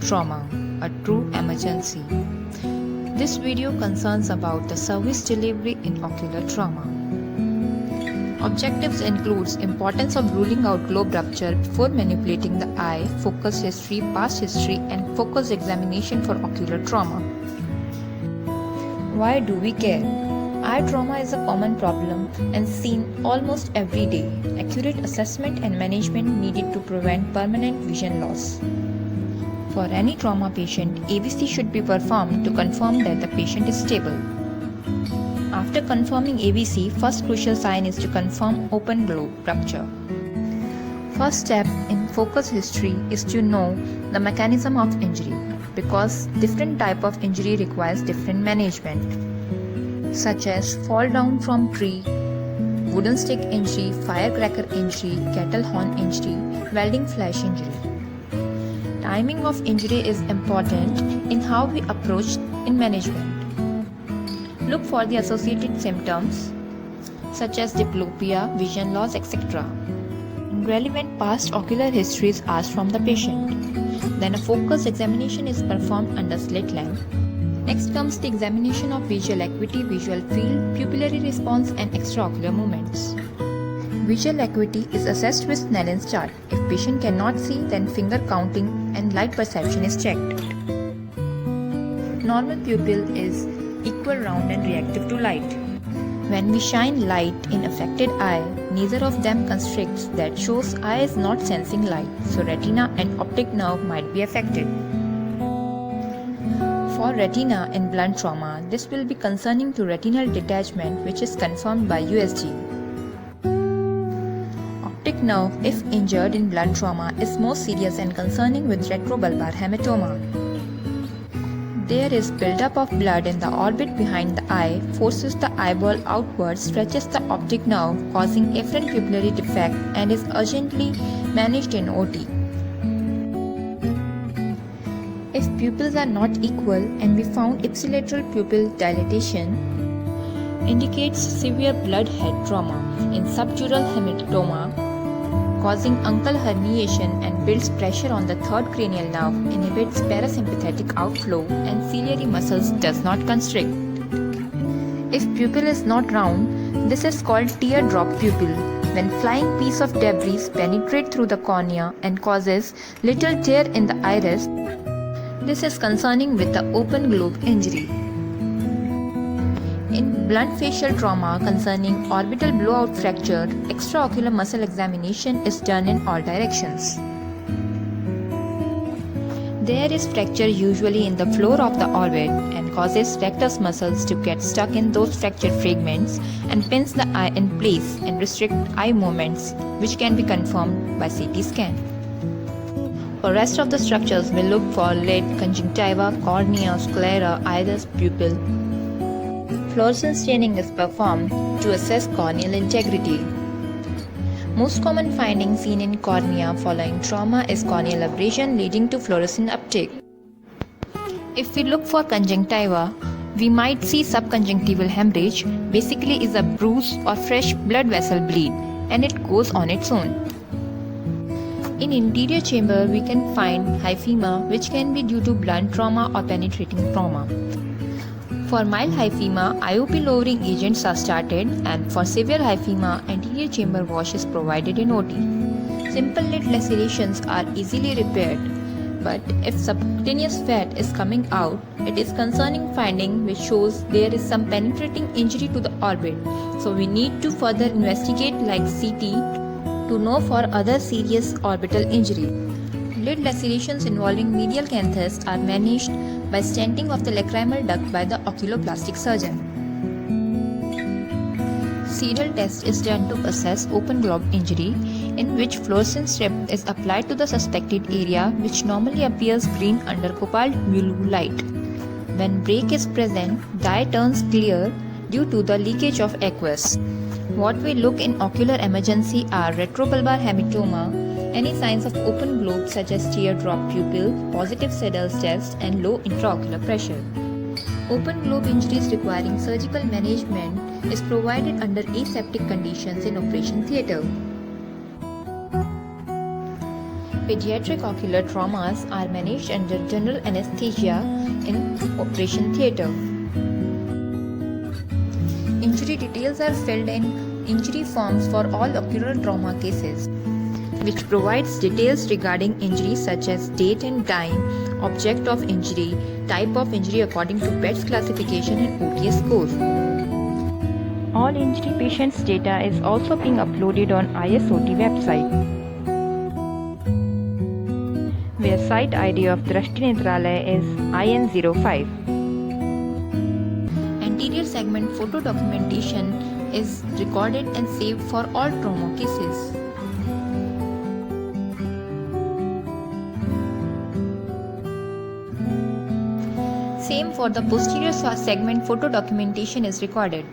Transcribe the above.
trauma, a true emergency. This video concerns about the service delivery in ocular trauma. Objectives includes importance of ruling out globe rupture before manipulating the eye, focus history, past history, and focus examination for ocular trauma. Why do we care? Eye trauma is a common problem and seen almost every day. Accurate assessment and management needed to prevent permanent vision loss. For any trauma patient, AVC should be performed to confirm that the patient is stable. After confirming AVC, first crucial sign is to confirm open globe rupture. First step in focus history is to know the mechanism of injury, because different type of injury requires different management, such as fall down from tree, wooden stick injury, firecracker injury, cattle horn injury, welding flash injury. Timing of injury is important in how we approach in management. Look for the associated symptoms such as diplopia, vision loss, etc. Relevant past ocular history is asked from the patient. Then a focused examination is performed under slit lamp. Next comes the examination of visual acuity, visual field, pupillary response, and extraocular movements. Visual acuity is assessed with Snellen's chart. If patient cannot see, then finger counting and light perception is checked. Normal pupil is equal, round, and reactive to light. When we shine light in affected eye, neither of them constricts. That shows eye is not sensing light, so retina and optic nerve might be affected. For retina in blunt trauma, this will be concerning to retinal detachment, which is confirmed by USG. Optic nerve, if injured in blunt trauma, is most serious and concerning with retrobulbar hematoma. There is buildup of blood in the orbit behind the eye, forces the eyeball outward, stretches the optic nerve, causing afferent pupillary defect, and is urgently managed in OT. If pupils are not equal and we found ipsilateral pupil dilatation, indicates severe blood head trauma in subdural hematoma, causing uncal herniation and builds pressure on the third cranial nerve, inhibits parasympathetic outflow, and ciliary muscles does not constrict. If pupil is not round, this is called teardrop pupil, when flying piece of debris penetrate through the cornea and causes little tear in the iris. This is concerning with the open globe injury. In blunt facial trauma concerning orbital blowout fracture, extraocular muscle examination is done in all directions. There is fracture usually in the floor of the orbit and causes rectus muscles to get stuck in those fractured fragments and pins the eye in place and restrict eye movements, which can be confirmed by CT scan. For rest of the structures, we look for lid, conjunctiva, cornea, sclera, iris, pupil. Fluorescence staining is performed to assess corneal integrity. Most common findings seen in cornea following trauma is corneal abrasion leading to fluorescent uptake. If we look for conjunctiva, we might see subconjunctival hemorrhage, basically is a bruise or fresh blood vessel bleed, and it goes on its own. In interior chamber, we can find hyphema, which can be due to blunt trauma or penetrating trauma. For mild hyphema, IOP lowering agents are started, and for severe hyphema, anterior chamber wash is provided in OT. Simple lid lacerations are easily repaired, but if subcutaneous fat is coming out, it is concerning finding which shows there is some penetrating injury to the orbit, so we need to further investigate like CT to know for other serious orbital injury. Lid lacerations involving medial canthus are managed by stenting of the lacrimal duct by the oculoplastic surgeon. Serial test is done to assess open globe injury, in which fluorescent strip is applied to the suspected area, which normally appears green under cobalt blue light. When break is present, the eye turns clear due to the leakage of aqueous. What we look in ocular emergency are retrobulbar hematoma, any signs of open globe such as teardrop pupil, positive Seddal's test, and low intraocular pressure. Open globe injuries requiring surgical management is provided under aseptic conditions in operation theatre. Pediatric ocular traumas are managed under general anesthesia in operation theatre. Injury details are filled in injury forms for all ocular trauma cases, which provides details regarding injuries such as date and time, object of injury, type of injury according to PET's classification and OTS score. All injury patients' data is also being uploaded on ISOT website, where site ID of Drashti Netralaya is IN05. Anterior segment photo documentation is recorded and saved for all trauma cases. Same for the posterior segment photo documentation is recorded.